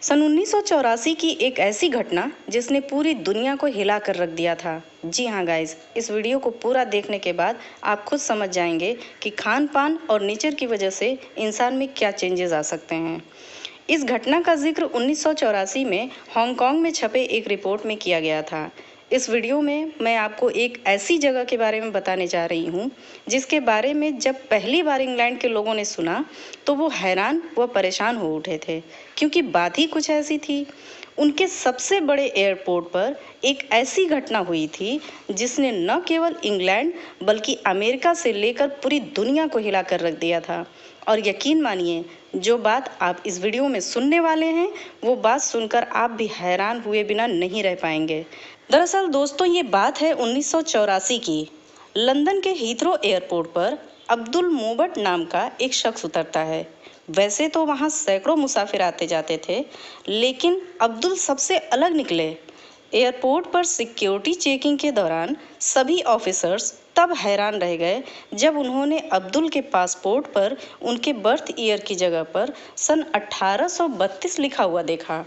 सन 1984 की एक ऐसी घटना जिसने पूरी दुनिया को हिला कर रख दिया था। जी हाँ गाइस, इस वीडियो को पूरा देखने के बाद आप खुद समझ जाएंगे कि खान पान और नेचर की वजह से इंसान में क्या चेंजेस आ सकते हैं। इस घटना का जिक्र 1984 में हांगकांग में छपे एक रिपोर्ट में किया गया था। इस वीडियो में मैं आपको एक ऐसी जगह के बारे में बताने जा रही हूँ जिसके बारे में जब पहली बार इंग्लैंड के लोगों ने सुना तो वो हैरान व परेशान हो उठे थे, क्योंकि बात ही कुछ ऐसी थी। उनके सबसे बड़े एयरपोर्ट पर एक ऐसी घटना हुई थी जिसने न केवल इंग्लैंड बल्कि अमेरिका से लेकर पूरी दुनिया को हिला कर रख दिया था। और यकीन मानिए, जो बात आप इस वीडियो में सुनने वाले हैं वो बात सुनकर आप भी हैरान हुए बिना नहीं रह पाएंगे। दरअसल दोस्तों, ये बात है 1984 की। लंदन के हीथ्रो एयरपोर्ट पर अब्दुल मोबट नाम का एक शख्स उतरता है। वैसे तो वहाँ सैकड़ों मुसाफिर आते जाते थे, लेकिन अब्दुल सबसे अलग निकले। एयरपोर्ट पर सिक्योरिटी चेकिंग के दौरान सभी ऑफिसर्स तब हैरान रह गए जब उन्होंने अब्दुल के पासपोर्ट पर उनके बर्थ ईयर की जगह पर सन 1832 लिखा हुआ देखा।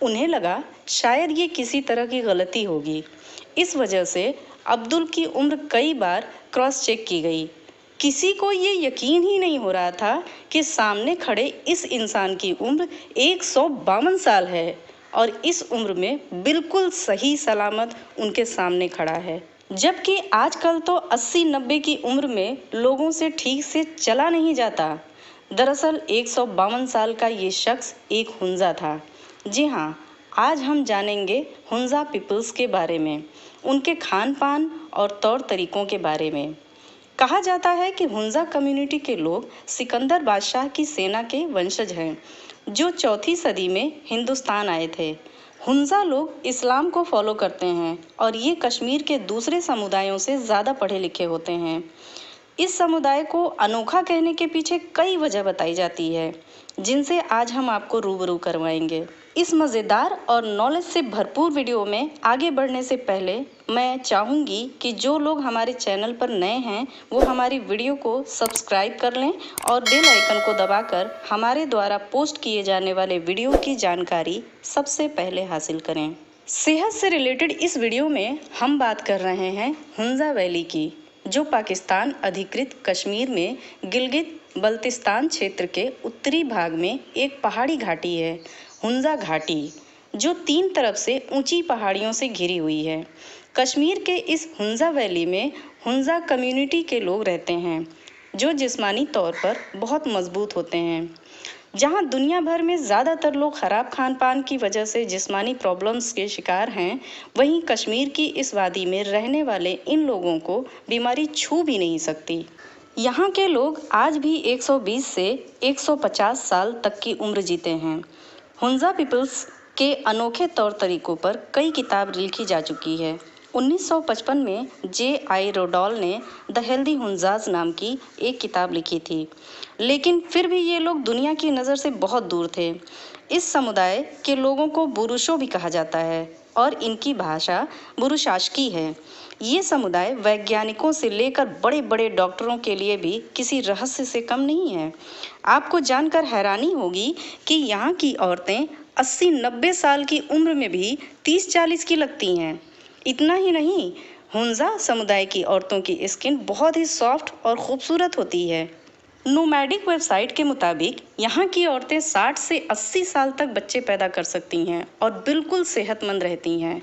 उन्हें लगा शायद ये किसी तरह की गलती होगी। इस वजह से अब्दुल की उम्र कई बार क्रॉस चेक की गई। किसी को ये यकीन ही नहीं हो रहा था कि सामने खड़े इस इंसान की उम्र 152 साल है और इस उम्र में बिल्कुल सही सलामत उनके सामने खड़ा है। जबकि आजकल तो 80-90 की उम्र में लोगों से ठीक से चला नहीं जाता। दरअसल 152 साल का ये शख्स एक हुंजा था। जी हाँ, आज हम जानेंगे हुंजा पीपल्स के बारे में, उनके खान पान और तौर तरीकों के बारे में। कहा जाता है कि हुंजा कम्युनिटी के लोग सिकंदर बादशाह की सेना के वंशज हैं, जो 4वीं सदी में हिंदुस्तान आए थे। हुंजा लोग इस्लाम को फॉलो करते हैं और ये कश्मीर के दूसरे समुदायों से ज़्यादा पढ़े लिखे होते हैं। इस समुदाय को अनोखा कहने के पीछे कई वजह बताई जाती है, जिनसे आज हम आपको रूबरू करवाएंगे। इस मज़ेदार और नॉलेज से भरपूर वीडियो में आगे बढ़ने से पहले मैं चाहूँगी कि जो लोग हमारे चैनल पर नए हैं वो हमारी वीडियो को सब्सक्राइब कर लें और बेल आइकन को दबाकर हमारे द्वारा पोस्ट किए जाने वाले वीडियो की जानकारी सबसे पहले हासिल करें। सेहत से रिलेटेड इस वीडियो में हम बात कर रहे हैं हुंजा वैली की, जो पाकिस्तान अधिकृत कश्मीर में गिलगित बल्तिस्तान क्षेत्र के उत्तरी भाग में एक पहाड़ी घाटी है। हुंजा घाटी, जो 3 तरफ से ऊंची पहाड़ियों से घिरी हुई है। कश्मीर के इस हुंजा वैली में हुंजा कम्युनिटी के लोग रहते हैं, जो जिस्मानी तौर पर बहुत मजबूत होते हैं। जहां दुनिया भर में ज़्यादातर लोग ख़राब खान पान की वजह से जिस्मानी प्रॉब्लम्स के शिकार हैं, वहीं कश्मीर की इस वादी में रहने वाले इन लोगों को बीमारी छू भी नहीं सकती। यहाँ के लोग आज भी 120 से 150 साल तक की उम्र जीते हैं। हुंजा पीपल्स के अनोखे तौर तरीकों पर कई किताब लिखी जा चुकी है। 1955 में J.I. रोडॉल ने द हेल्दी हुंजाज नाम की एक किताब लिखी थी, लेकिन फिर भी ये लोग दुनिया की नज़र से बहुत दूर थे। इस समुदाय के लोगों को बुरुशो भी कहा जाता है और इनकी भाषा बुरुशाशकी है। ये समुदाय वैज्ञानिकों से लेकर बड़े बड़े डॉक्टरों के लिए भी किसी रहस्य से कम नहीं है। आपको जानकर हैरानी होगी कि यहाँ की औरतें 80-90 साल की उम्र में भी 30-40 की लगती हैं। इतना ही नहीं, हुंजा समुदाय की औरतों की स्किन बहुत ही सॉफ्ट और खूबसूरत होती है। नोमैडिक वेबसाइट के मुताबिक यहाँ की औरतें 60 से 80 साल तक बच्चे पैदा कर सकती हैं और बिल्कुल सेहतमंद रहती हैं।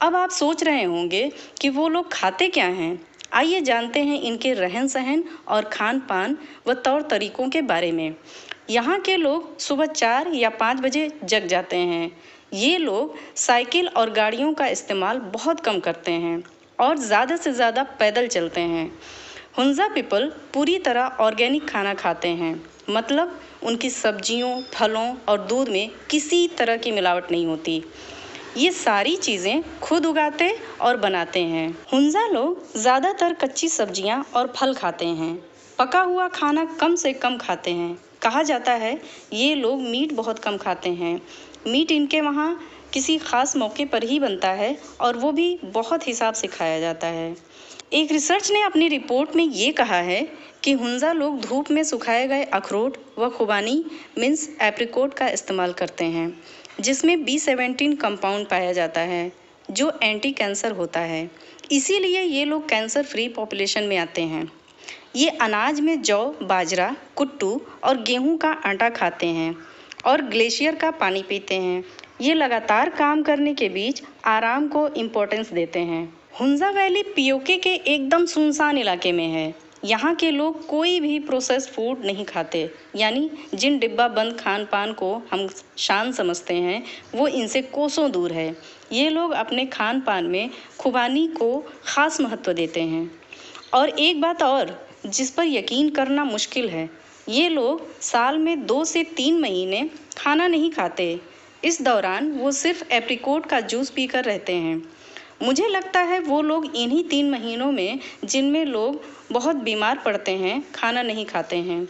अब आप सोच रहे होंगे कि वो लोग खाते क्या हैं। आइए जानते हैं इनके रहन सहन और खान पान व तौर तरीकों के बारे में। यहाँ के लोग सुबह 4 या 5 बजे जग जाते हैं। ये लोग साइकिल और गाड़ियों का इस्तेमाल बहुत कम करते हैं और ज़्यादा से ज़्यादा पैदल चलते हैं। हुंजा पीपल पूरी तरह ऑर्गेनिक खाना खाते हैं, मतलब उनकी सब्जियों, फलों और दूध में किसी तरह की मिलावट नहीं होती। ये सारी चीज़ें खुद उगाते और बनाते हैं। हुंजा लोग ज़्यादातर कच्ची सब्जियां और फल खाते हैं। पका हुआ खाना कम से कम खाते हैं। कहा जाता है ये लोग मीट बहुत कम खाते हैं। मीट इनके वहाँ किसी ख़ास मौके पर ही बनता है और वो भी बहुत हिसाब से खाया जाता है। एक रिसर्च ने अपनी रिपोर्ट में ये कहा है कि हुंजा लोग धूप में सुखाए गए अखरोट व खुबानी मीन्स एप्रिकॉट का इस्तेमाल करते हैं, जिसमें B17 कंपाउंड पाया जाता है जो एंटी कैंसर होता है। इसीलिए ये लोग कैंसर फ्री पॉपुलेशन में आते हैं। ये अनाज में जौ, बाजरा, कुट्टू और गेहूं का आटा खाते हैं और ग्लेशियर का पानी पीते हैं। ये लगातार काम करने के बीच आराम को इम्पोर्टेंस देते हैं। हुंजा वैली पीओके के एकदम सुनसान इलाके में है। यहाँ के लोग कोई भी प्रोसेस्ड फूड नहीं खाते, यानी जिन डिब्बा बंद खान पान को हम शान समझते हैं वो इनसे कोसों दूर है। ये लोग अपने खान पान में खुबानी को ख़ास महत्व देते हैं। और एक बात और जिस पर यकीन करना मुश्किल है, ये लोग साल में 2 से 3 महीने खाना नहीं खाते। इस दौरान वो सिर्फ एप्रिकॉट का जूस पीकर रहते हैं। मुझे लगता है वो लोग इन्हीं 3 महीनों में जिनमें लोग बहुत बीमार पड़ते हैं खाना नहीं खाते हैं।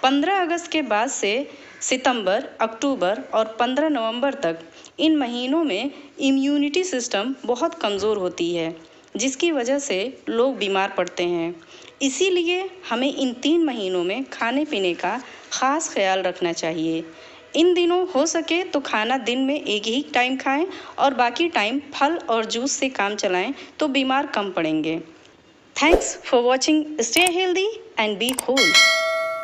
15 अगस्त के बाद से सितंबर, अक्टूबर और 15 नवंबर तक इन महीनों में इम्यूनिटी सिस्टम बहुत कमज़ोर होती है, जिसकी वजह से लोग बीमार पड़ते हैं। इसीलिए हमें इन 3 महीनों में खाने पीने का ख़ास ख्याल रखना चाहिए। इन दिनों हो सके तो खाना दिन में एक ही टाइम खाएं और बाकी टाइम फल और जूस से काम चलाएं तो बीमार कम पड़ेंगे। Thanks for watching. Stay healthy and be cool.